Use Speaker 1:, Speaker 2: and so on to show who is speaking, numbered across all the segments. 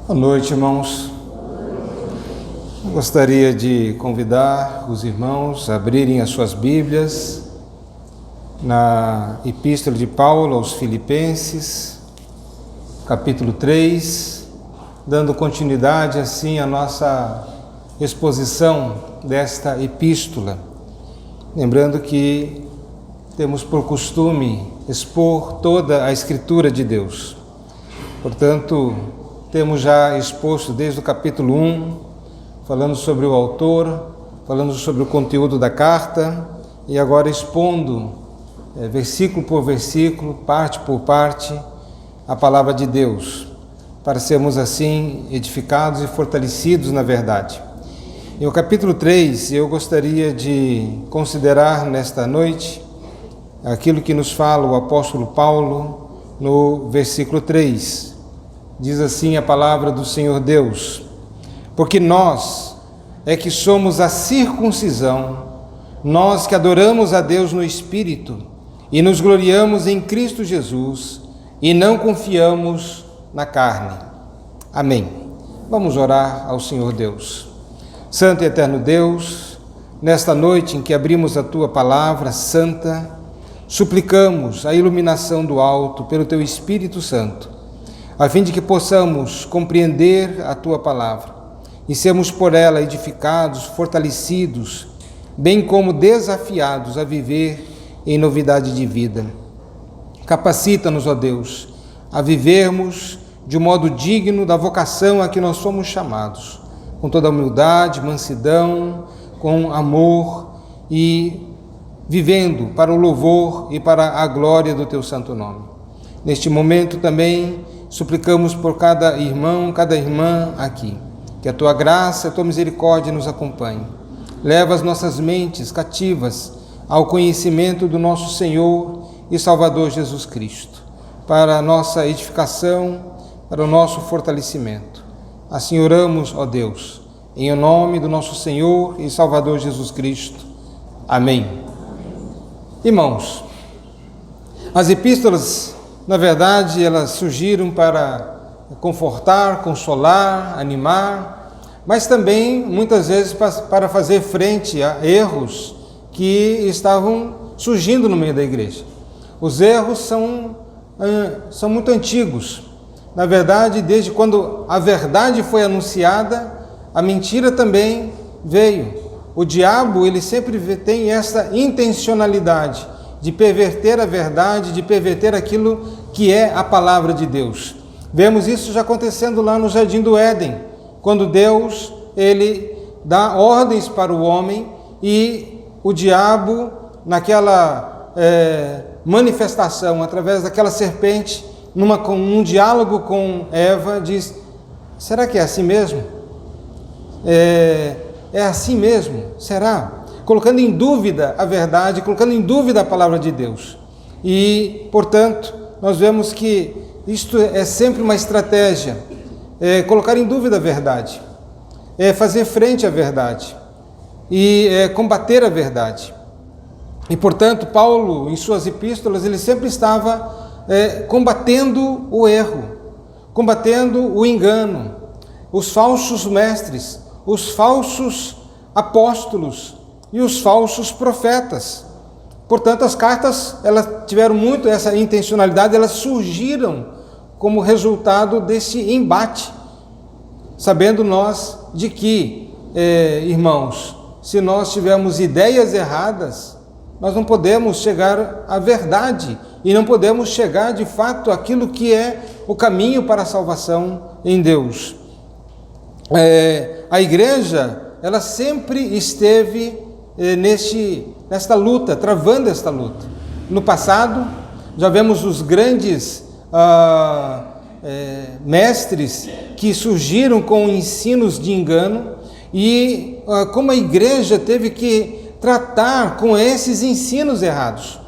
Speaker 1: Boa noite, irmãos. Eu gostaria de convidar os irmãos a abrirem as suas Bíblias na Epístola de Paulo aos Filipenses, capítulo 3, dando continuidade assim à nossa exposição desta epístola. Lembrando que temos por costume expor toda a Escritura de Deus. Portanto, temos já exposto desde o capítulo 1, falando sobre o autor, falando sobre o conteúdo da carta, e agora expondo, versículo por versículo, parte por parte, a palavra de Deus, para sermos assim edificados e fortalecidos na verdade. Em o capítulo 3, eu gostaria de considerar nesta noite aquilo que nos fala o apóstolo Paulo no versículo 3. Diz assim a palavra do Senhor Deus: porque nós é que somos a circuncisão, nós que adoramos a Deus no Espírito e nos gloriamos em Cristo Jesus e não confiamos na carne. Amém. Vamos orar ao Senhor Deus. Santo e eterno Deus, nesta noite em que abrimos a Tua palavra santa, suplicamos a iluminação do alto pelo Teu Espírito Santo, a fim de que possamos compreender a Tua palavra e sermos por ela edificados, fortalecidos, bem como desafiados a viver em novidade de vida. Capacita-nos, ó Deus, a vivermos de um modo digno da vocação a que nós somos chamados, com toda humildade, mansidão, com amor e vivendo para o louvor e para a glória do Teu santo nome. Neste momento também suplicamos por cada irmão, cada irmã aqui, que a Tua graça, a Tua misericórdia nos acompanhe. Leva as nossas mentes cativas ao conhecimento do nosso Senhor e Salvador Jesus Cristo, para a nossa edificação, para o nosso fortalecimento. Assim oramos, ó Deus, em nome do nosso Senhor e Salvador Jesus Cristo. Amém. Irmãos, as epístolas, na verdade, elas surgiram para confortar, consolar, animar, mas também, muitas vezes, para fazer frente a erros que estavam surgindo no meio da igreja. Os erros são muito antigos. Na verdade, desde quando a verdade foi anunciada, a mentira também veio. O diabo, ele sempre tem essa intencionalidade de perverter a verdade, de perverter aquilo que é a palavra de Deus. Vemos isso já acontecendo lá no Jardim do Éden, quando Deus, ele dá ordens para o homem e o diabo, naquela manifestação, através daquela serpente, num diálogo com Eva, diz: será que é assim mesmo? É assim mesmo? Será? Colocando em dúvida a verdade, colocando em dúvida a palavra de Deus. E, portanto, nós vemos que isto é sempre uma estratégia, colocar em dúvida a verdade, fazer frente à verdade e combater a verdade. E, portanto, Paulo, em suas epístolas, ele sempre estava combatendo o erro, combatendo o engano, os falsos mestres, os falsos apóstolos e os falsos profetas. Portanto, as cartas, elas tiveram muito essa intencionalidade, elas surgiram como resultado desse embate, sabendo nós de que, irmãos, se nós tivermos ideias erradas, nós não podemos chegar à verdade e não podemos chegar de fato àquilo que é o caminho para a salvação em Deus. A igreja, ela sempre esteve nesta luta, travando esta luta. No passado, já vemos os grandes mestres que surgiram com ensinos de engano e como a igreja teve que tratar com esses ensinos errados.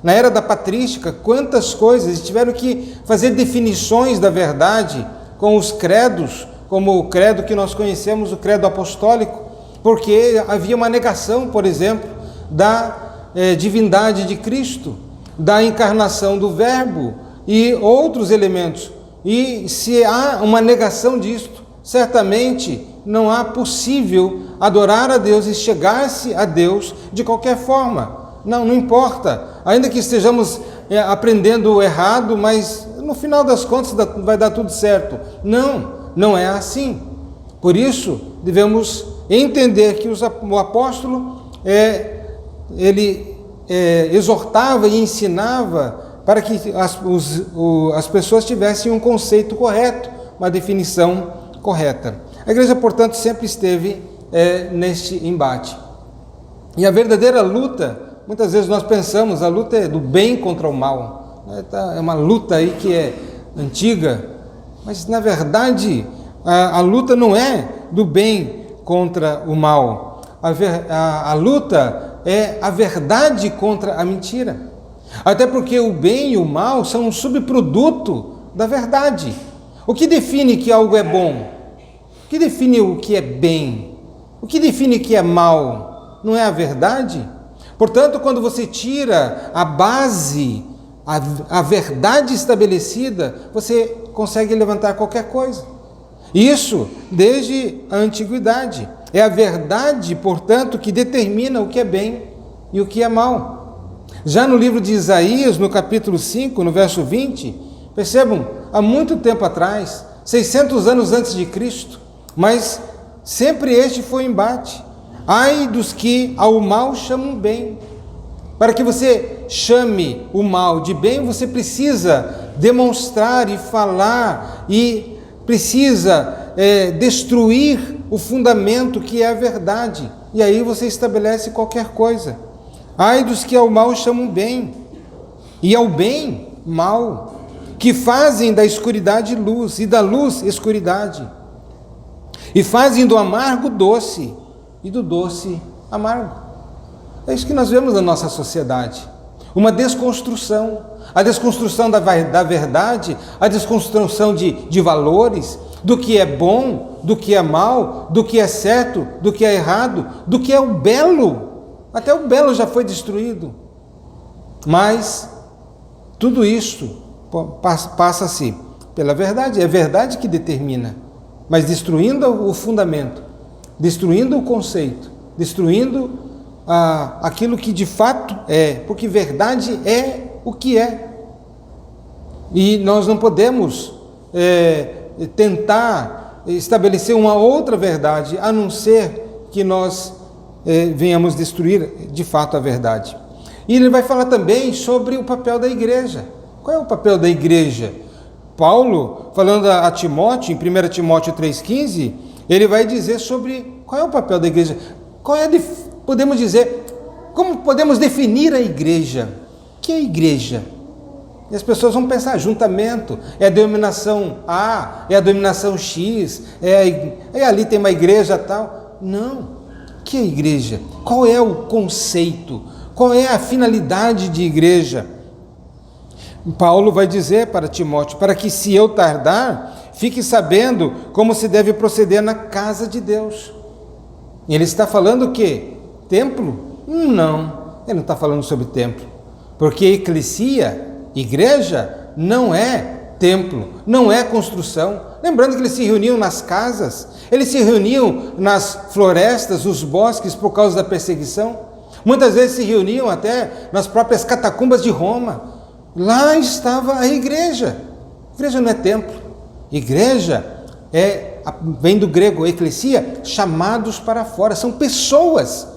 Speaker 1: Na era da patrística, quantas coisas, tiveram que fazer definições da verdade com os credos, como o credo que nós conhecemos, o credo apostólico, porque havia uma negação, por exemplo, da divindade de Cristo, da encarnação do Verbo e outros elementos E se há uma negação disto, certamente não há possível adorar a Deus e chegar-se a Deus de qualquer forma. Não importa, ainda que estejamos aprendendo errado, mas no final das contas vai dar tudo certo. Não é assim. Por isso, devemos entender que o apóstolo, ele exortava e ensinava para que as pessoas tivessem um conceito correto, uma definição correta. A igreja, portanto, sempre esteve neste embate. E a verdadeira luta, muitas vezes nós pensamos, a luta é do bem contra o mal. É uma luta aí que é antiga, mas na verdade a luta não é do bem contra o mal. A luta é a verdade contra a mentira. Até porque o bem e o mal são um subproduto da verdade. O que define que algo é bom? O que define o que é bem? O que define que é mal? Não é a verdade? Portanto, quando você tira a base, a verdade estabelecida, você consegue levantar qualquer coisa. Isso desde a antiguidade. É a verdade, portanto, que determina o que é bem e o que é mal. Já no livro de Isaías, no capítulo 5, no verso 20, percebam, há muito tempo atrás, 600 anos antes de Cristo, mas sempre este foi o embate. Ai dos que ao mal chamam bem. Para que você chame o mal de bem, você precisa demonstrar e falar e precisa destruir o fundamento que é a verdade. E aí você estabelece qualquer coisa. Ai dos que ao mal chamam bem, e ao bem, mal, que fazem da escuridade luz, e da luz, escuridade, e fazem do amargo doce, e do doce, amargo. É isso que nós vemos na nossa sociedade, uma desconstrução, a desconstrução da verdade, a desconstrução de valores, do que é bom, do que é mal, do que é certo, do que é errado, do que é o belo. Até o belo já foi destruído. Mas tudo isto passa-se pela verdade. É a verdade que determina. Mas destruindo o fundamento, destruindo o conceito, destruindo aquilo que de fato é. Porque verdade é o que é. E nós não podemos tentar estabelecer uma outra verdade, a não ser que nós venhamos destruir de fato a verdade. E ele vai falar também sobre o papel da igreja. Qual é o papel da igreja? Paulo, falando a Timóteo, em 1 Timóteo 3,15, ele vai dizer sobre qual é o papel da igreja. Podemos dizer, como podemos definir a igreja? O que é a igreja? E as pessoas vão pensar, ajuntamento, é a denominação A, é a denominação X, ali tem uma igreja tal. Não. O que é igreja? Qual é o conceito? Qual é a finalidade de igreja? Paulo vai dizer para Timóteo, para que se eu tardar, fique sabendo como se deve proceder na casa de Deus. Ele está falando o quê? Templo? Não, ele não está falando sobre templo, porque eclesia, igreja, não é templo, não é construção. Lembrando que eles se reuniam nas casas, eles se reuniam nas florestas, nos bosques por causa da perseguição. Muitas vezes se reuniam até nas próprias catacumbas de Roma. Lá estava a igreja. Igreja não é templo. Igreja vem do grego eclesia, chamados para fora. São pessoas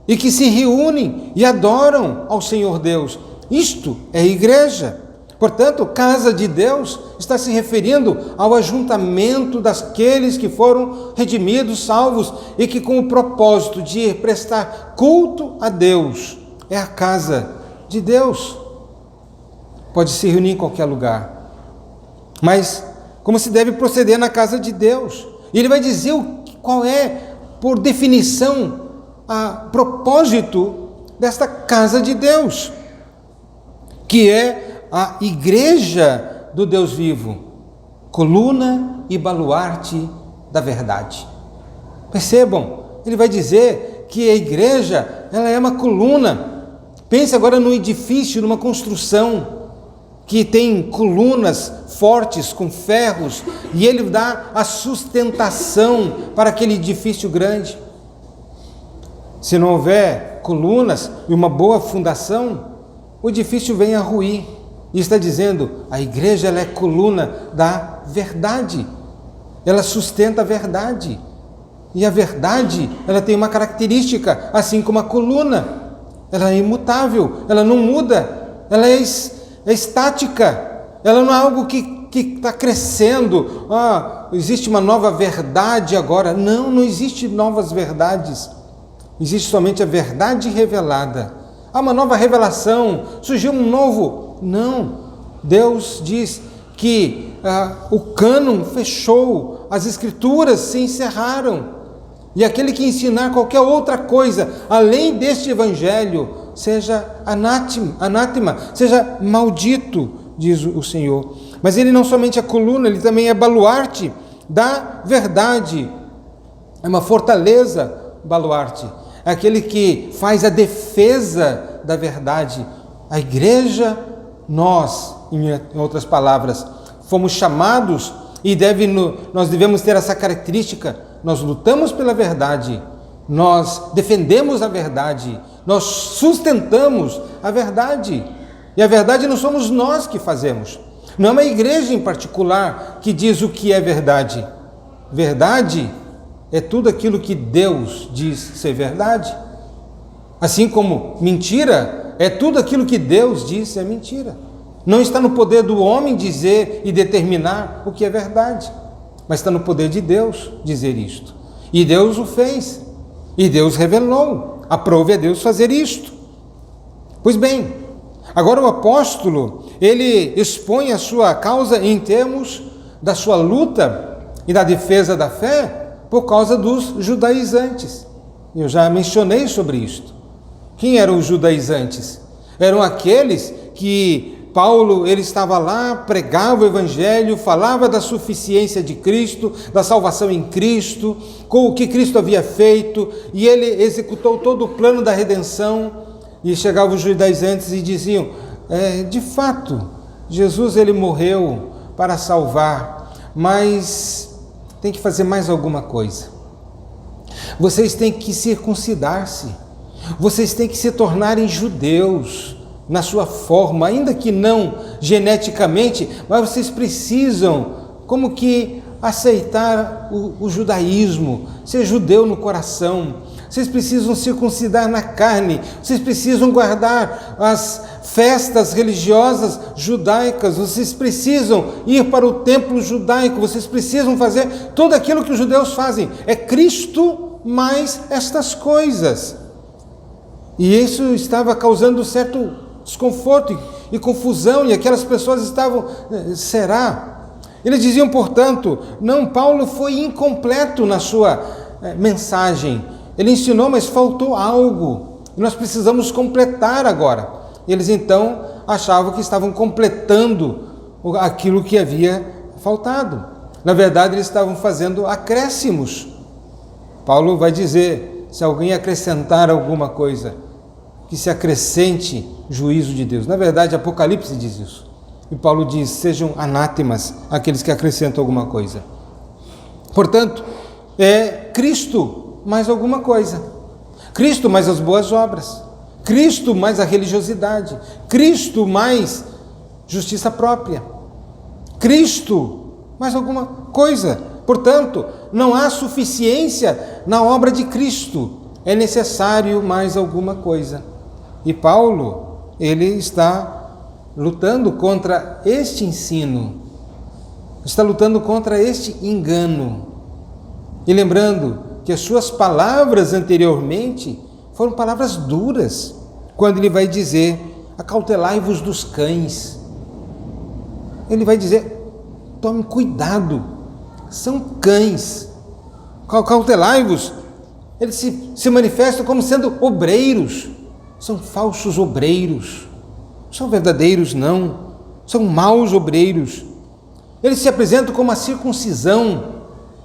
Speaker 1: e que se reúnem e adoram ao Senhor Deus. Isto é igreja. Portanto, casa de Deus está se referindo ao ajuntamento daqueles que foram redimidos, salvos e que com o propósito de prestar culto a Deus. É a casa de Deus. Pode se reunir em qualquer lugar. Mas como se deve proceder na casa de Deus? E ele vai dizer qual é, por definição, o propósito desta casa de Deus, que é a igreja do Deus vivo, coluna e baluarte da verdade. Percebam, ele vai dizer que a igreja, ela é uma coluna. Pense agora num edifício, numa construção. que tem colunas fortes com ferros, e ele dá a sustentação para aquele edifício grande. Se não houver colunas e uma boa fundação, o edifício vem a ruir. E está dizendo, a igreja ela é coluna da verdade, ela sustenta a verdade. E a verdade, ela tem uma característica, assim como a coluna, ela é imutável, ela não muda, ela é estática, ela não é algo que está crescendo. Existe uma nova verdade agora. Não existe novas verdades, existe somente a verdade revelada. Há uma nova revelação, surgiu um novo. Não, Deus diz que o cânon fechou, as escrituras se encerraram, e aquele que ensinar qualquer outra coisa além deste evangelho seja anátema, seja maldito, diz o Senhor. Mas ele não somente é coluna, ele também é baluarte da verdade, é uma fortaleza, baluarte, é aquele que faz a defesa da verdade. A igreja, nós, em outras palavras, fomos chamados e nós devemos ter essa característica. Nós lutamos pela verdade, nós defendemos a verdade, nós sustentamos a verdade. E a verdade não somos nós que fazemos. Não é uma igreja em particular que diz o que é verdade. Verdade é tudo aquilo que Deus diz ser verdade. Assim como mentira é tudo aquilo que Deus diz ser mentira. Não está no poder do homem dizer e determinar o que é verdade, mas está no poder de Deus dizer isto. E Deus o fez, e Deus revelou. Aprove a Deus fazer isto. Pois bem, agora o apóstolo, ele expõe a sua causa em termos da sua luta e da defesa da fé por causa dos judaizantes. Eu já mencionei sobre isto. Quem eram os judaizantes? Eram aqueles que Paulo, ele estava lá, pregava o evangelho, falava da suficiência de Cristo, da salvação em Cristo, com o que Cristo havia feito, e ele executou todo o plano da redenção. E chegavam os judaizantes e diziam, de fato, Jesus ele morreu para salvar, mas tem que fazer mais alguma coisa. Vocês têm que circuncidar-se, vocês têm que se tornarem judeus, na sua forma, ainda que não geneticamente, mas vocês precisam como que aceitar o judaísmo, ser judeu no coração. Vocês precisam circuncidar na carne, vocês precisam guardar as festas religiosas judaicas, vocês precisam ir para o templo judaico, vocês precisam fazer tudo aquilo que os judeus fazem. É Cristo mais estas coisas. E isso estava causando certo desconforto e confusão, e aquelas pessoas estavam, será? Eles diziam, portanto, não, Paulo foi incompleto na sua mensagem, ele ensinou, mas faltou algo, e nós precisamos completar agora. Eles então achavam que estavam completando aquilo que havia faltado. Na verdade, eles estavam fazendo acréscimos. Paulo vai dizer, se alguém acrescentar alguma coisa, que se acrescente juízo de Deus. Na verdade, Apocalipse diz isso. E Paulo diz, sejam anátemas aqueles que acrescentam alguma coisa. Portanto, é Cristo mais alguma coisa. Cristo mais as boas obras. Cristo mais a religiosidade. Cristo mais justiça própria. Cristo mais alguma coisa. Portanto, não há suficiência na obra de Cristo. É necessário mais alguma coisa. E Paulo, ele está lutando contra este ensino, está lutando contra este engano. E lembrando que as suas palavras anteriormente foram palavras duras, quando ele vai dizer, acautelai-vos dos cães. Ele vai dizer, tome cuidado, são cães. Acautelai-vos, eles se manifestam como sendo obreiros. São falsos obreiros, são verdadeiros não, são maus obreiros. Eles se apresentam como a circuncisão,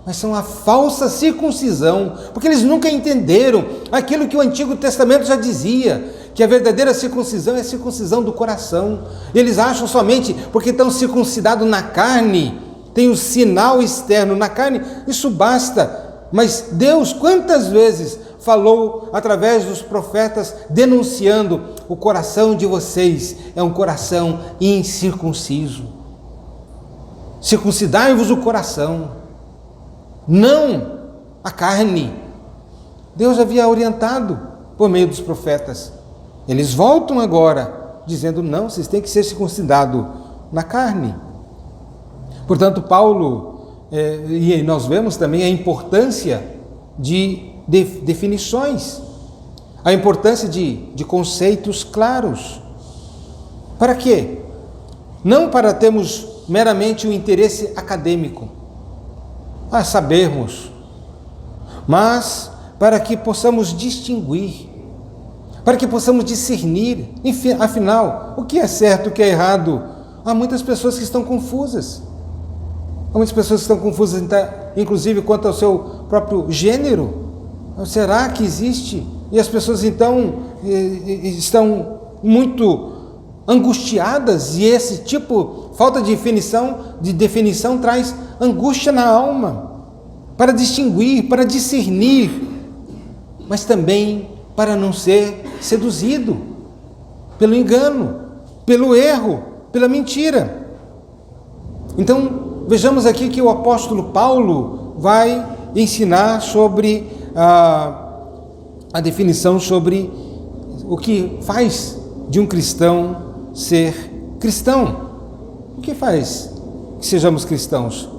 Speaker 1: mas são a falsa circuncisão, porque eles nunca entenderam aquilo que o Antigo Testamento já dizia, que a verdadeira circuncisão é a circuncisão do coração. Eles acham somente porque estão circuncidados na carne, tem o sinal externo na carne, isso basta. Mas Deus, quantas vezes falou através dos profetas, denunciando: o coração de vocês é um coração incircunciso. Circuncidai-vos o coração, não a carne. Deus havia orientado por meio dos profetas. Eles voltam agora dizendo: não, vocês têm que ser circuncidados na carne. Portanto, Paulo, e nós vemos também a importância de definições, a importância de conceitos claros. Para quê? Não para termos meramente o interesse acadêmico, a sabermos, mas para que possamos distinguir, para que possamos discernir, enfim, afinal, o que é certo, o que é errado. Há muitas pessoas que estão confusas. Há muitas pessoas que estão confusas, inclusive quanto ao seu próprio gênero. Será que existe? E as pessoas então estão muito angustiadas, e esse tipo, falta de definição traz angústia na alma, para distinguir, para discernir, mas também para não ser seduzido pelo engano, pelo erro, pela mentira. Então, vejamos aqui que o apóstolo Paulo vai ensinar sobre a definição sobre o que faz de um cristão ser cristão. O que faz que sejamos cristãos?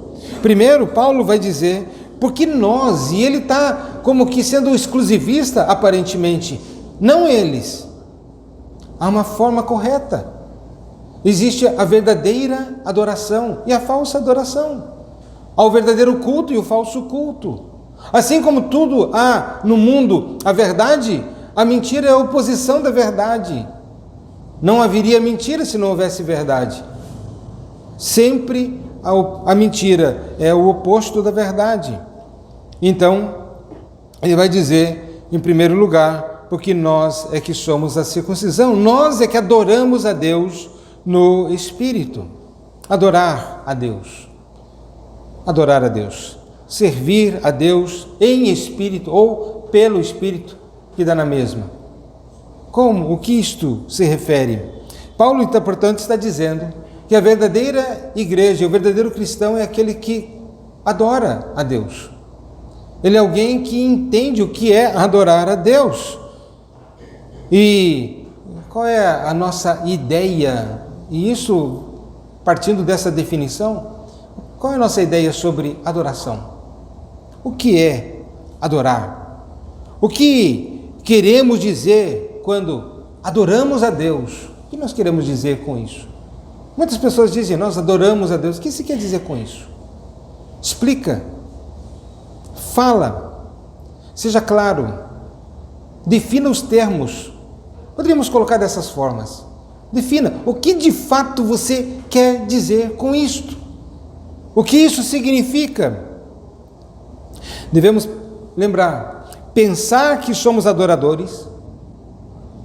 Speaker 1: Primeiro, Paulo vai dizer, porque nós, e ele está como que sendo exclusivista aparentemente, não eles. Há uma forma correta. Existe a verdadeira adoração e a falsa adoração. Há o verdadeiro culto e o falso culto. Assim como tudo há no mundo a verdade, a mentira é a oposição da verdade. Não haveria mentira se não houvesse verdade. Sempre a mentira é o oposto da verdade. Então, ele vai dizer, em primeiro lugar, porque nós é que somos a circuncisão, nós é que adoramos a Deus no Espírito. Adorar a Deus. Adorar a Deus. Servir a Deus em Espírito ou pelo Espírito, que dá na mesma. Como? O que isto se refere? Paulo, então, portanto, está dizendo que a verdadeira igreja, o verdadeiro cristão é aquele que adora a Deus. Ele é alguém que entende o que é adorar a Deus. E qual é a nossa ideia? E isso, partindo dessa definição, qual é a nossa ideia sobre adoração? O que é adorar? O que queremos dizer quando adoramos a Deus? O que nós queremos dizer com isso? Muitas pessoas dizem, nós adoramos a Deus. O que se quer dizer com isso? Explica. Fala. Seja claro. Defina os termos. Poderíamos colocar dessas formas. Defina o que de fato você quer dizer com isto. O que isso significa? Devemos lembrar, pensar que somos adoradores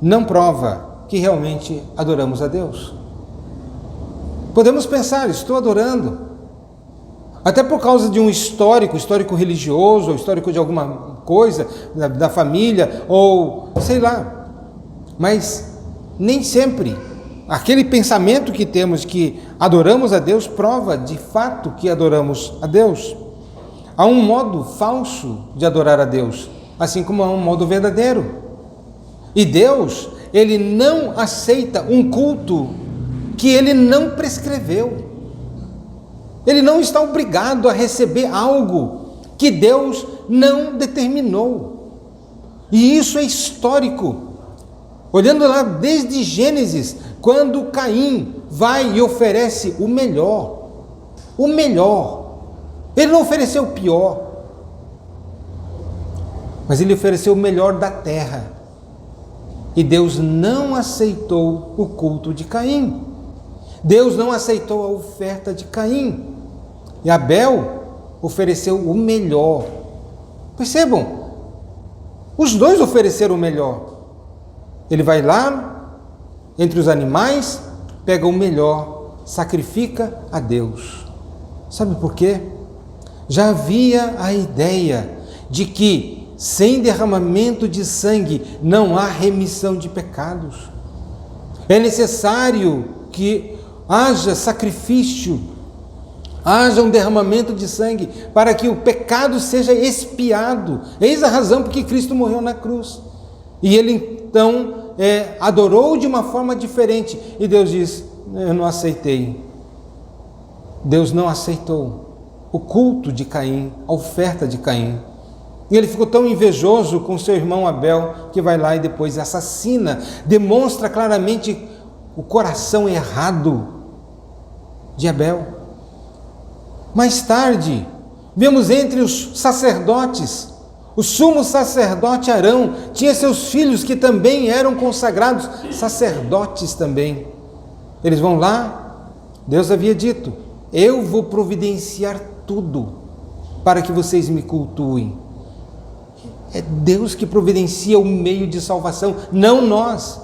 Speaker 1: não prova que realmente adoramos a Deus. Podemos pensar, estou adorando, até por causa de um histórico religioso, ou histórico de alguma coisa, da família, ou sei lá, mas nem sempre aquele pensamento que temos que adoramos a Deus prova de fato que adoramos a Deus. Há um modo falso de adorar a Deus, assim como há um modo verdadeiro. E Deus, Ele não aceita um culto que Ele não prescreveu. Ele não está obrigado a receber algo que Deus não determinou. E isso é histórico. Olhando lá desde Gênesis, quando Caim vai e oferece o melhor. O melhor. Ele não ofereceu o pior, mas ele ofereceu o melhor da terra. E Deus não aceitou o culto de Caim. Deus não aceitou a oferta de Caim. E Abel ofereceu o melhor. Percebam, os dois ofereceram o melhor. Ele vai lá, entre os animais, pega o melhor, sacrifica a Deus. Sabe por quê? Já havia a ideia de que sem derramamento de sangue não há remissão de pecados. É necessário que haja sacrifício, haja um derramamento de sangue para que o pecado seja expiado. Eis a razão por que Cristo morreu na cruz. E ele então adorou de uma forma diferente. E Deus diz: eu não aceitei. Deus não aceitou o culto de Caim, a oferta de Caim. E ele ficou tão invejoso com seu irmão Abel que vai lá e depois assassina. Demonstra claramente o coração errado de Abel. Mais tarde, vemos entre os sacerdotes, o sumo sacerdote Arão tinha seus filhos que também eram consagrados, sacerdotes também. Eles vão lá, Deus havia dito: eu vou providenciar tudo para que vocês me cultuem. É Deus que providencia o meio de salvação, não nós.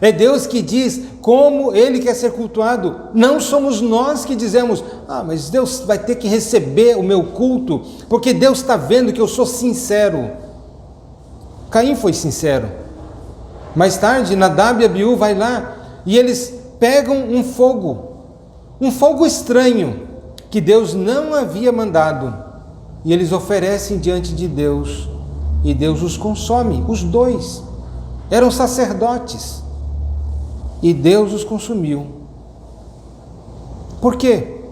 Speaker 1: É Deus que diz como Ele quer ser cultuado. Não somos nós que dizemos: mas Deus vai ter que receber o meu culto, porque Deus está vendo que eu sou sincero. Caim foi sincero. Mais tarde, Nadab e Abiú vai lá e eles pegam um fogo estranho, que Deus não havia mandado, e eles oferecem diante de Deus, e Deus os consome. Os dois eram sacerdotes, e Deus os consumiu. Por quê?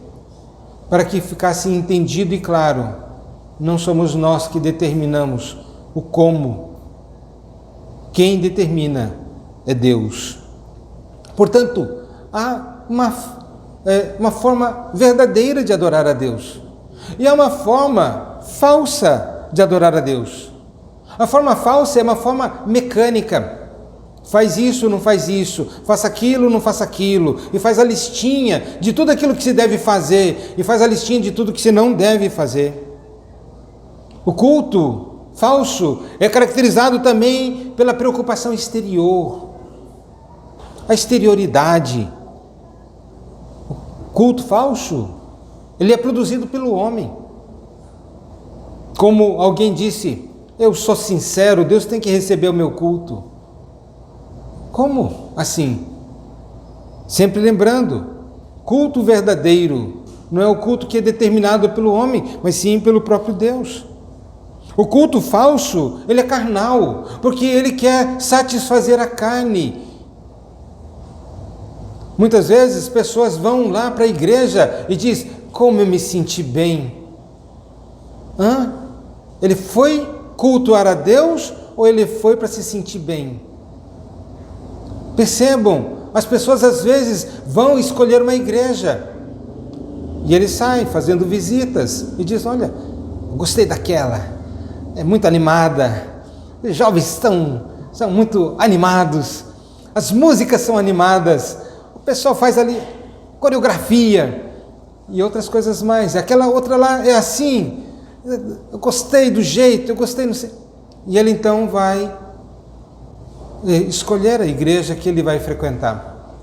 Speaker 1: Para que ficasse entendido e claro: não somos nós que determinamos o como. Quem determina é Deus. Portanto, há uma forma verdadeira de adorar a Deus, e há uma forma falsa de adorar a Deus. A forma falsa é uma forma mecânica. Faz isso, não faz isso, faça aquilo, não faça aquilo, e faz a listinha de tudo aquilo que se deve fazer, e faz a listinha de tudo que se não deve fazer. O culto falso é caracterizado também pela preocupação exterior, a exterioridade. O culto falso, ele é produzido pelo homem. Como alguém disse: eu sou sincero, Deus tem que receber o meu culto. Como assim? Sempre lembrando, culto verdadeiro não é o culto que é determinado pelo homem, mas sim pelo próprio Deus. O culto falso, ele é carnal, porque ele quer satisfazer a carne. Muitas vezes pessoas vão lá para a igreja e diz: como eu me senti bem. Ele foi cultuar a Deus ou ele foi para se sentir bem? Percebam, as pessoas às vezes vão escolher uma igreja e eles saem fazendo visitas e dizem: olha, gostei daquela, é muito animada, os jovens são muito animados, as músicas são animadas, o pessoal faz ali coreografia e outras coisas mais, aquela outra lá é assim, eu gostei do jeito, eu gostei, não sei. E ele então vai escolher a igreja que ele vai frequentar,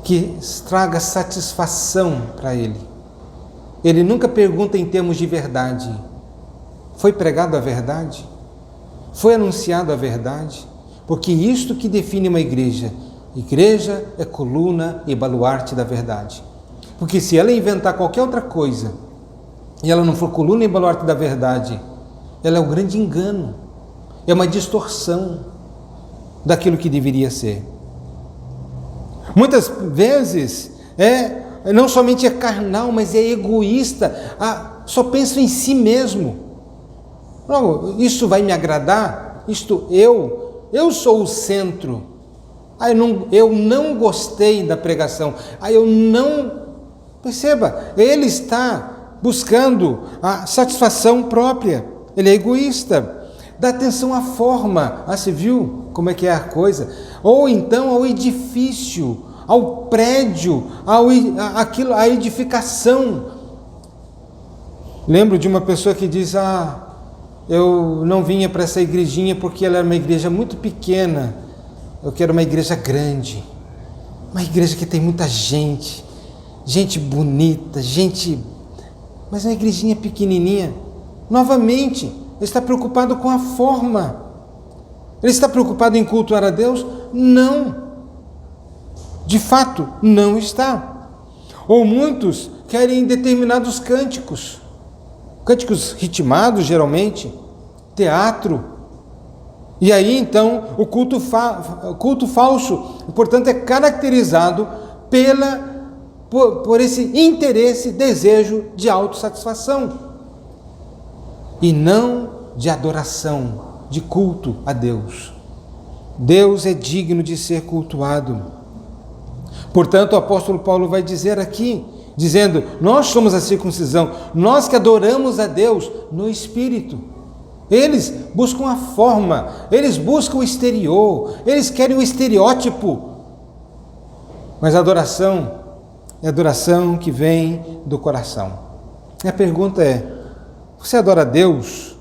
Speaker 1: que traga satisfação para ele. Ele nunca pergunta em termos de verdade. Foi pregado a verdade? Foi anunciado a verdade? Porque isto que define uma igreja. Igreja é coluna e baluarte da verdade. Porque se ela inventar qualquer outra coisa e ela não for coluna e baluarte da verdade, ela é um grande engano. É uma distorção daquilo que deveria ser. Muitas vezes não somente é carnal, mas é egoísta. Só pensa em si mesmo. Não, isso vai me agradar? Eu sou o centro. Eu não gostei da pregação. Perceba, ele está buscando a satisfação própria. Ele é egoísta. Dá atenção à forma. Você viu como é que é a coisa? Ou então ao edifício, ao prédio, à edificação. Lembro de uma pessoa que diz: eu não vinha para essa igrejinha porque ela era uma igreja muito pequena. Eu quero uma igreja grande, uma igreja que tem muita gente, gente bonita, mas uma igrejinha pequenininha. Novamente, ele está preocupado com a forma. Ele está preocupado em cultuar a Deus? Não. De fato, não está. Ou muitos querem determinados cânticos ritmados geralmente, teatro. E aí então o culto falso, portanto, é caracterizado por esse interesse, desejo de autossatisfação e não de adoração, de culto a Deus. Deus é digno de ser cultuado. Portanto, o apóstolo Paulo vai dizer aqui, dizendo, nós somos a circuncisão, nós que adoramos a Deus no Espírito. Eles buscam a forma, eles buscam o exterior, eles querem o estereótipo. Mas a adoração é a adoração que vem do coração. E a pergunta é, você adora a Deus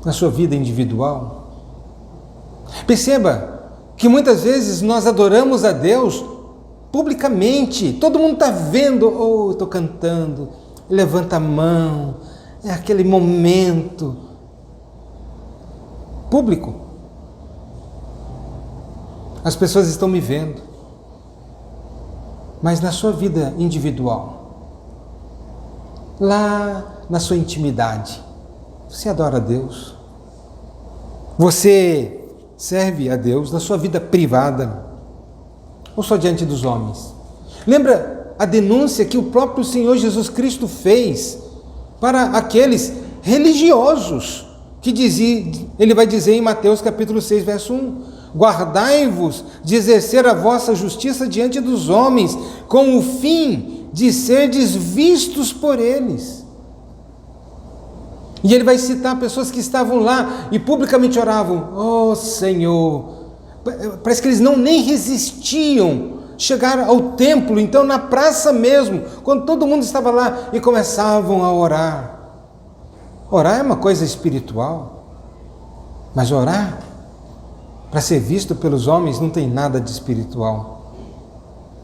Speaker 1: na sua vida individual? Perceba que muitas vezes nós adoramos a Deus publicamente, todo mundo está vendo, estou cantando, levanta a mão, é aquele momento público. As pessoas estão me vendo, mas na sua vida individual, lá na sua intimidade, você adora a Deus? Você serve a Deus na sua vida privada ou só diante dos homens? Lembra a denúncia que o próprio Senhor Jesus Cristo fez para aqueles religiosos que dizia, ele vai dizer em Mateus capítulo 6, verso 1, guardai-vos de exercer a vossa justiça diante dos homens, com o fim de serdes vistos por eles. E ele vai citar pessoas que estavam lá e publicamente oravam, ó Senhor, parece que eles nem resistiam chegar ao templo, então na praça mesmo, quando todo mundo estava lá e começavam a orar. Orar é uma coisa espiritual, mas orar para ser visto pelos homens não tem nada de espiritual.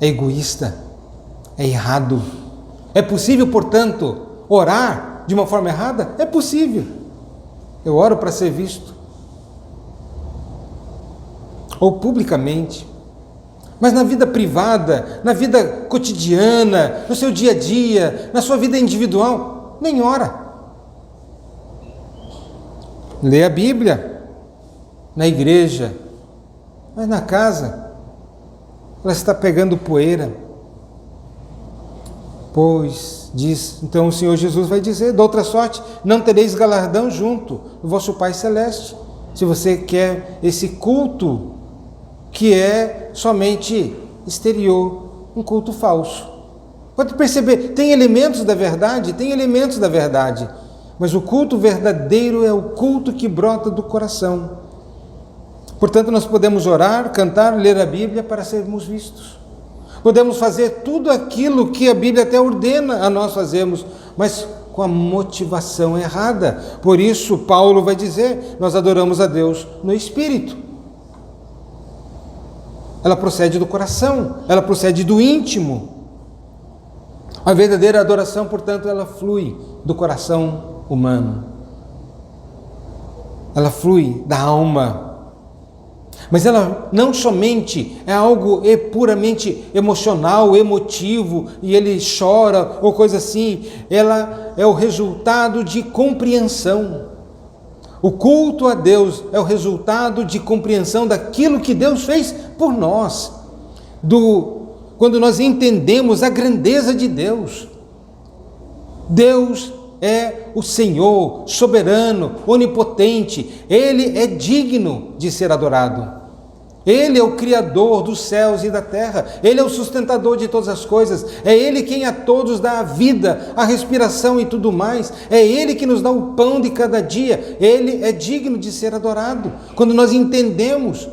Speaker 1: É egoísta, é errado. É possível, portanto, orar de uma forma errada? É possível. Eu oro para ser visto, ou publicamente. Mas na vida privada, na vida cotidiana, no seu dia a dia, na sua vida individual, nem ora. Lê a Bíblia na igreja, mas na casa ela está pegando poeira. Pois, diz, então o Senhor Jesus vai dizer, de outra sorte, não tereis galardão junto do vosso Pai Celeste, se você quer esse culto que é somente exterior, um culto falso. Pode perceber, tem elementos da verdade, mas o culto verdadeiro é o culto que brota do coração. Portanto, nós podemos orar, cantar, ler a Bíblia para sermos vistos. Podemos fazer tudo aquilo que a Bíblia até ordena a nós fazermos, mas com a motivação errada. Por isso, Paulo vai dizer, nós adoramos a Deus no Espírito. Ela procede do coração, ela procede do íntimo. A verdadeira adoração, portanto, ela flui do coração humano. Ela flui da alma. Mas ela não somente é algo puramente emocional, emotivo, e ele chora ou coisa assim. Ela é o resultado de compreensão. O culto a Deus é o resultado de compreensão daquilo que Deus fez por nós. Quando nós entendemos a grandeza de Deus. Deus é o Senhor, soberano, onipotente. Ele é digno de ser adorado. Ele é o Criador dos céus e da terra. Ele é o sustentador de todas as coisas. É Ele quem a todos dá a vida, a respiração e tudo mais. É Ele que nos dá o pão de cada dia. Ele é digno de ser adorado. Quando nós entendemos,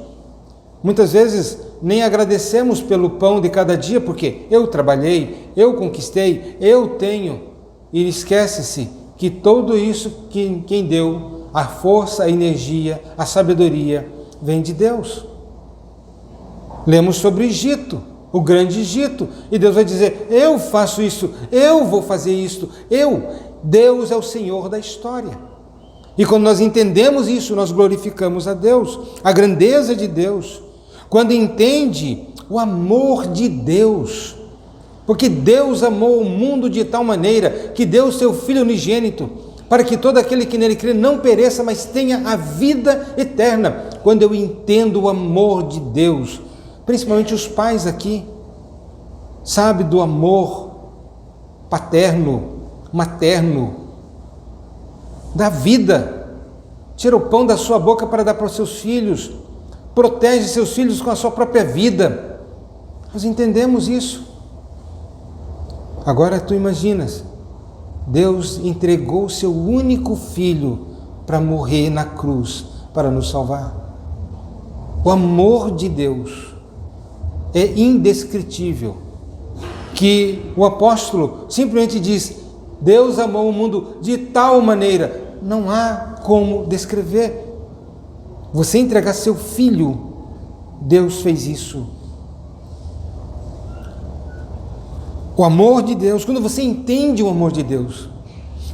Speaker 1: muitas vezes nem agradecemos pelo pão de cada dia, porque eu trabalhei, eu conquistei, eu tenho. E esquece-se que tudo isso quem deu, a força, a energia, a sabedoria, vem de Deus. Lemos sobre o Egito, o grande Egito, e Deus vai dizer: eu faço isso, eu vou fazer isso, Deus é o Senhor da história. E quando nós entendemos isso, nós glorificamos a Deus, a grandeza de Deus. Quando entende o amor de Deus, porque Deus amou o mundo de tal maneira que deu o seu Filho unigênito, para que todo aquele que nele crê não pereça, mas tenha a vida eterna. Quando eu entendo o amor de Deus, principalmente os pais aqui, sabe do amor paterno, materno, da vida, tira o pão da sua boca para dar para os seus filhos, protege seus filhos com a sua própria vida. Nós entendemos isso. Agora tu imaginas, Deus entregou o seu único filho para morrer na cruz, para nos salvar. O amor de Deus é indescritível, que o apóstolo simplesmente diz: Deus amou o mundo de tal maneira, não há como descrever. Você entregar seu filho, Deus fez isso. O amor de Deus, quando você entende o amor de Deus,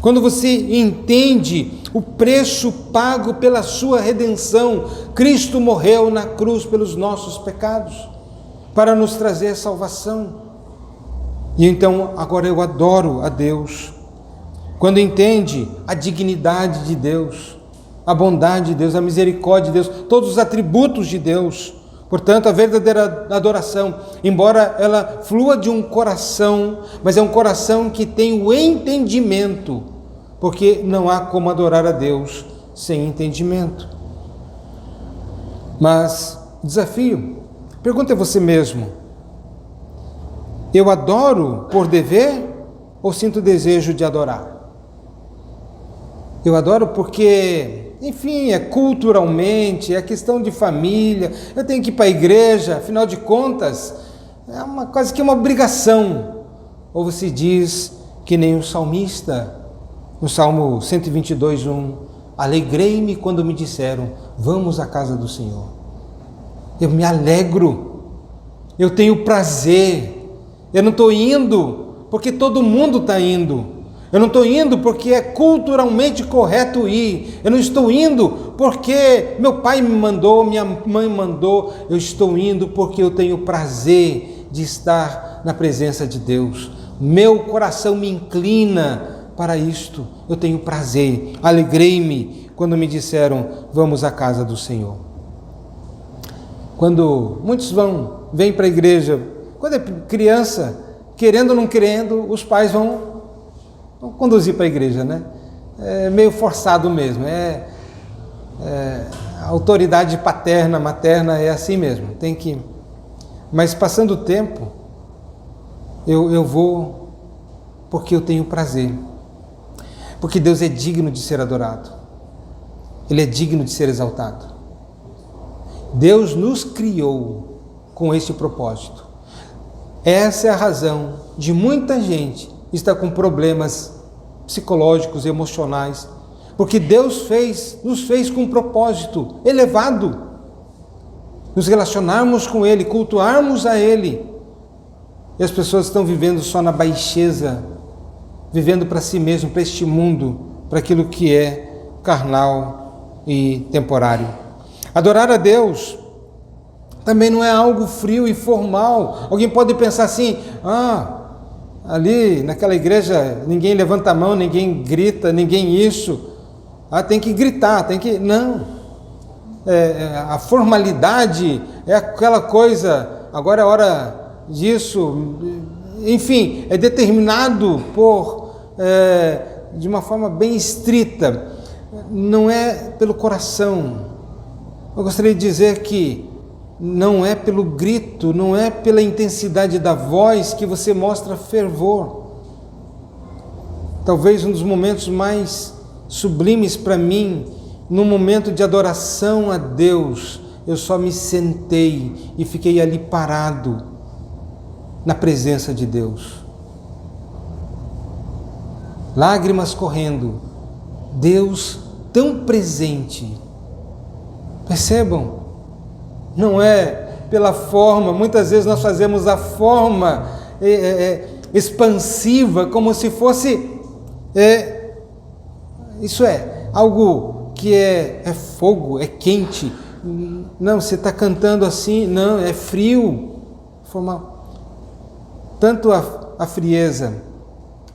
Speaker 1: quando você entende o preço pago pela sua redenção, Cristo morreu na cruz pelos nossos pecados, para nos trazer salvação. E então agora eu adoro a Deus, quando entende a dignidade de Deus, a bondade de Deus, a misericórdia de Deus, todos os atributos de Deus. Portanto, a verdadeira adoração, embora ela flua de um coração, mas é um coração que tem o entendimento, porque não há como adorar a Deus sem entendimento. Mas, desafio, pergunte a você mesmo: eu adoro por dever ou sinto desejo de adorar? Eu adoro porque, enfim, é culturalmente, é questão de família, eu tenho que ir para a igreja, afinal de contas, é quase que uma obrigação. Ou você diz que nem o salmista, no Salmo 122:1, alegrei-me quando me disseram, vamos à casa do Senhor. Eu me alegro, eu tenho prazer, eu não estou indo porque todo mundo está indo. Eu não estou indo porque é culturalmente correto ir. Eu não estou indo porque meu pai me mandou, minha mãe mandou. Eu estou indo porque eu tenho prazer de estar na presença de Deus. Meu coração me inclina para isto. Eu tenho prazer. Alegrei-me quando me disseram, vamos à casa do Senhor. Quando muitos vêm para a igreja, quando é criança, querendo ou não querendo, os pais vão conduzir para a igreja, né? É meio forçado mesmo, a autoridade paterna, materna é assim mesmo, tem que... Mas passando o tempo, eu vou porque eu tenho prazer, porque Deus é digno de ser adorado, Ele é digno de ser exaltado. Deus nos criou com esse propósito. Essa é a razão de muita gente está com problemas psicológicos, emocionais, porque Deus nos fez com um propósito elevado, nos relacionarmos com Ele, cultuarmos a Ele, e as pessoas estão vivendo só na baixeza, vivendo para si mesmo, para este mundo, para aquilo que é carnal e temporário. Adorar a Deus também não é algo frio e formal. Alguém pode pensar assim, ali naquela igreja ninguém levanta a mão, ninguém grita, ninguém isso. Tem que gritar, tem que... Não. A formalidade é aquela coisa, agora é hora disso. Enfim, é determinado de uma forma bem estrita. Não é pelo coração. Eu gostaria de dizer que não é pelo grito, não é pela intensidade da voz que você mostra fervor. Talvez um dos momentos mais sublimes para mim, no momento de adoração a Deus, eu só me sentei e fiquei ali parado, na presença de Deus. lágrimas correndo, Deus tão presente. Percebam, não é pela forma, muitas vezes nós fazemos a forma expansiva, como se fosse, isso é, algo que é fogo, é quente. Não, você está cantando assim, não, é frio. Tanto a frieza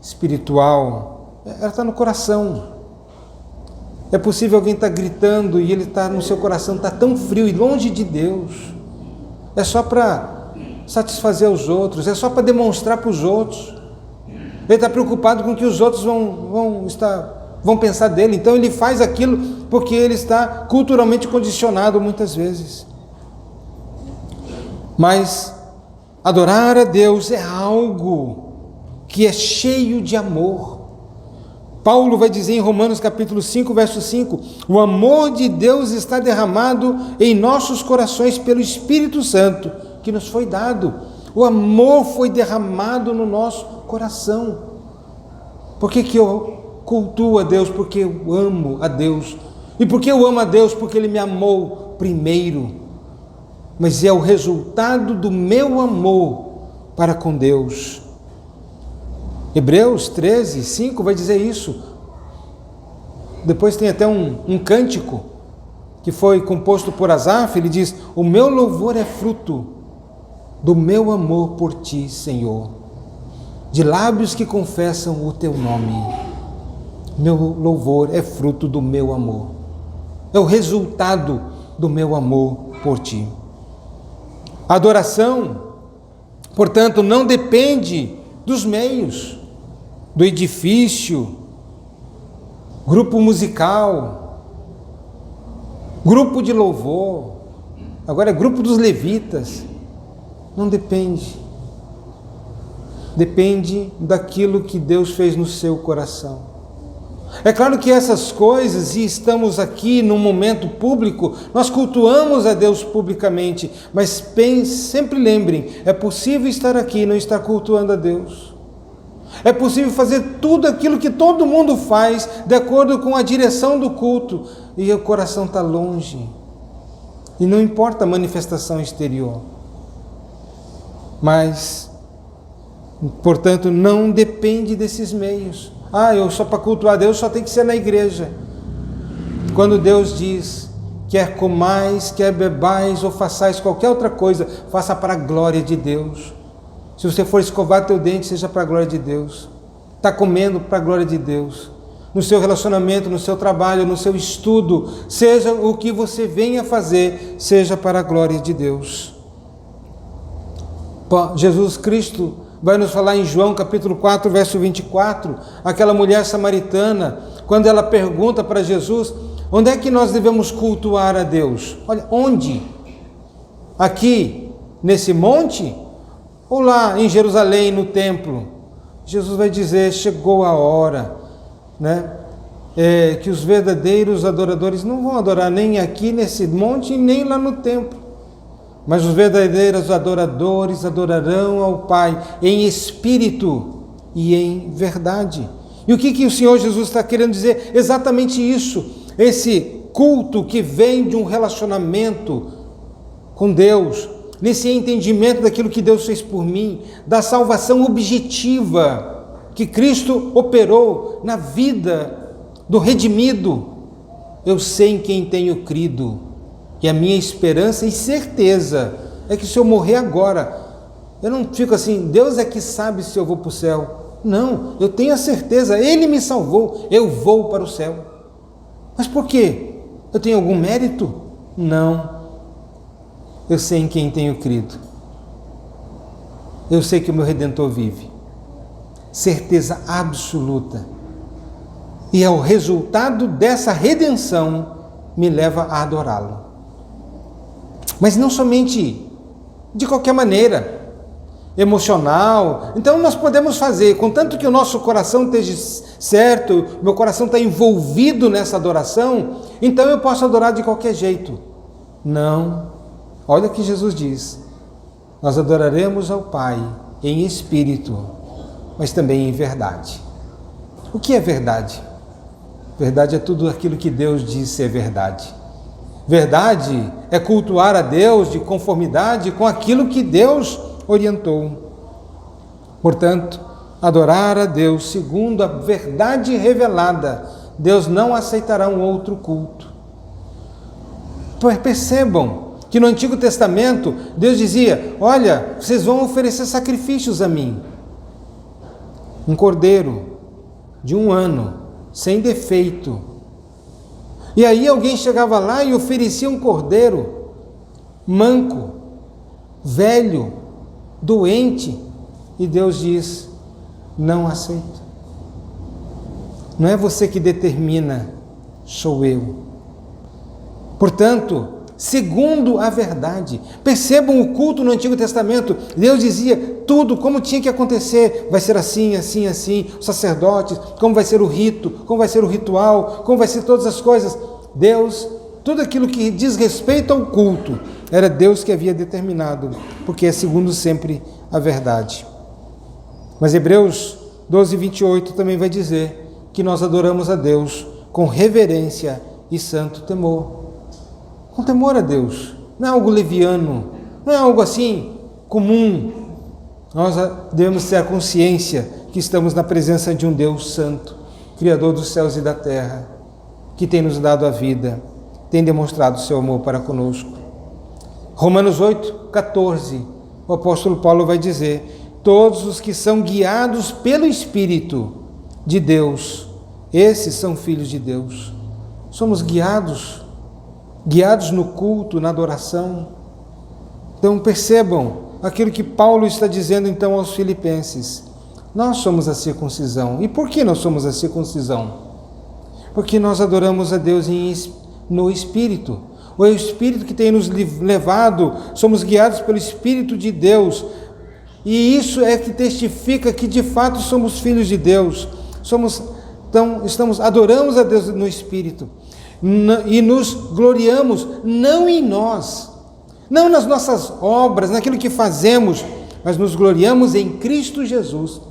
Speaker 1: espiritual, ela está no coração. É possível alguém estar gritando e ele está no seu coração, está tão frio e longe de Deus. É só para satisfazer os outros, é só para demonstrar para os outros. Ele está preocupado com o que os outros vão pensar dele. Então ele faz aquilo porque ele está culturalmente condicionado muitas vezes. Mas adorar a Deus é algo que é cheio de amor. Paulo vai dizer em Romanos capítulo 5, verso 5, o amor de Deus está derramado em nossos corações pelo Espírito Santo, que nos foi dado. O amor foi derramado no nosso coração. Por que eu cultuo a Deus? Porque eu amo a Deus. E por que eu amo a Deus? Porque Ele me amou primeiro. Mas é o resultado do meu amor para com Deus. Hebreus 13, 5 vai dizer isso. Depois tem até um cântico que foi composto por Asaf. Ele diz: o meu louvor é fruto do meu amor por ti, Senhor, de lábios que confessam o teu nome. Meu louvor é fruto do meu amor, é o resultado do meu amor por ti. A adoração, portanto, não depende dos meios, do edifício, grupo musical, grupo de louvor, agora é grupo dos levitas. Não depende. Depende daquilo que Deus fez no seu coração. É claro que essas coisas, e estamos aqui num momento público, nós cultuamos a Deus publicamente, mas sempre lembrem, é possível estar aqui e não estar cultuando a Deus. É possível fazer tudo aquilo que todo mundo faz, de acordo com a direção do culto, e o coração está longe. E não importa a manifestação exterior. Mas, portanto, não depende desses meios. Eu só para cultuar a Deus só tem que ser na igreja. Quando Deus diz, quer comais, quer bebais ou façais qualquer outra coisa, faça para a glória de Deus. Se você for escovar teu dente, seja para a glória de Deus. Está comendo para a glória de Deus. No seu relacionamento, no seu trabalho, no seu estudo, seja o que você venha fazer, seja para a glória de Deus. Jesus Cristo vai nos falar em João capítulo 4, verso 24, aquela mulher samaritana, quando ela pergunta para Jesus, onde é que nós devemos cultuar a Deus? Olha, onde? Aqui, nesse monte? Ou lá em Jerusalém, no templo? Jesus vai dizer, chegou a hora, que os verdadeiros adoradores não vão adorar nem aqui nesse monte, nem lá no templo. Mas os verdadeiros adoradores adorarão ao Pai em espírito e em verdade. E o que o Senhor Jesus está querendo dizer? Exatamente isso. Esse culto que vem de um relacionamento com Deus, nesse entendimento daquilo que Deus fez por mim, da salvação objetiva que Cristo operou na vida do redimido. Eu sei em quem tenho crido. E a minha esperança e certeza é que se eu morrer agora, eu não fico assim, Deus é que sabe se eu vou para o céu. Não, eu tenho a certeza, Ele me salvou, eu vou para o céu. Mas por quê? Eu tenho algum mérito? Não. Eu sei em quem tenho crido. Eu sei que o meu Redentor vive. Certeza absoluta. E é o resultado dessa redenção me leva a adorá-lo. Mas não somente de qualquer maneira, emocional. Então nós podemos fazer, contanto que o nosso coração esteja certo, meu coração está envolvido nessa adoração, então eu posso adorar de qualquer jeito. Não. Olha o que Jesus diz. Nós adoraremos ao Pai em espírito, mas também em verdade. O que é verdade? Verdade é tudo aquilo que Deus diz ser verdade. Verdade é cultuar a Deus de conformidade com aquilo que Deus orientou. Portanto, adorar a Deus segundo a verdade revelada, Deus não aceitará um outro culto. Percebam que no Antigo Testamento, Deus dizia: olha, vocês vão oferecer sacrifícios a mim. Um cordeiro de 1 ano, sem defeito. E aí alguém chegava lá e oferecia um cordeiro manco, velho, doente, e Deus diz: não aceito. Não é você que determina, sou eu. Portanto, segundo a verdade, percebam o culto no Antigo Testamento. Deus dizia tudo como tinha que acontecer. Vai ser assim, assim, assim. Os sacerdotes, como vai ser o rito, como vai ser o ritual, como vai ser todas as coisas. Deus, tudo aquilo que diz respeito ao culto, era Deus que havia determinado, porque é segundo sempre a verdade. Mas Hebreus 12, 28 também vai dizer que nós adoramos a Deus com reverência e santo temor. Com temor a Deus. Não é algo leviano, não é algo assim comum. Nós devemos ter a consciência que estamos na presença de um Deus santo, Criador dos céus e da terra, que tem nos dado a vida, tem demonstrado o seu amor para conosco. Romanos 8, 14, o apóstolo Paulo vai dizer: todos os que são guiados pelo Espírito de Deus, esses são filhos de Deus. Somos guiados no culto, na adoração. Então percebam aquilo que Paulo está dizendo então aos filipenses. Nós somos a circuncisão. E por que nós somos a circuncisão? Porque nós adoramos a Deus no Espírito. O Espírito que tem nos levado, somos guiados pelo Espírito de Deus. E isso é que testifica que de fato somos filhos de Deus. Adoramos a Deus no Espírito. E nos gloriamos não em nós, não nas nossas obras, naquilo que fazemos, mas nos gloriamos em Cristo Jesus.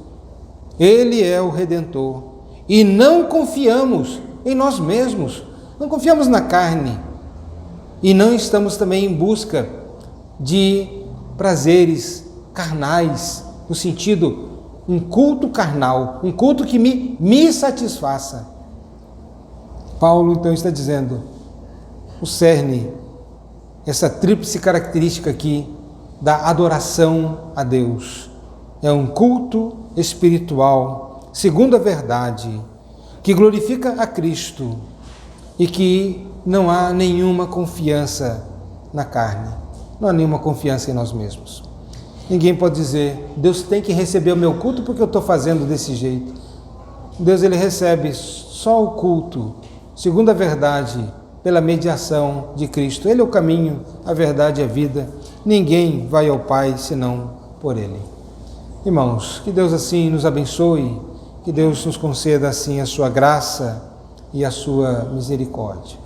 Speaker 1: Ele é o Redentor. E não confiamos em nós mesmos, não confiamos na carne. E não estamos também em busca de prazeres carnais, no sentido, um culto carnal, um culto que me satisfaça. Paulo então está dizendo, o cerne, essa tríplice característica aqui da adoração a Deus, é um culto espiritual, segundo a verdade, que glorifica a Cristo e que não há nenhuma confiança na carne, não há nenhuma confiança em nós mesmos. Ninguém pode dizer, Deus tem que receber o meu culto porque eu estou fazendo desse jeito. Deus, ele recebe só o culto, segundo a verdade, pela mediação de Cristo. Ele é o caminho, a verdade e a vida. Ninguém vai ao Pai senão por Ele. Irmãos, que Deus assim nos abençoe, que Deus nos conceda assim a sua graça e a sua misericórdia.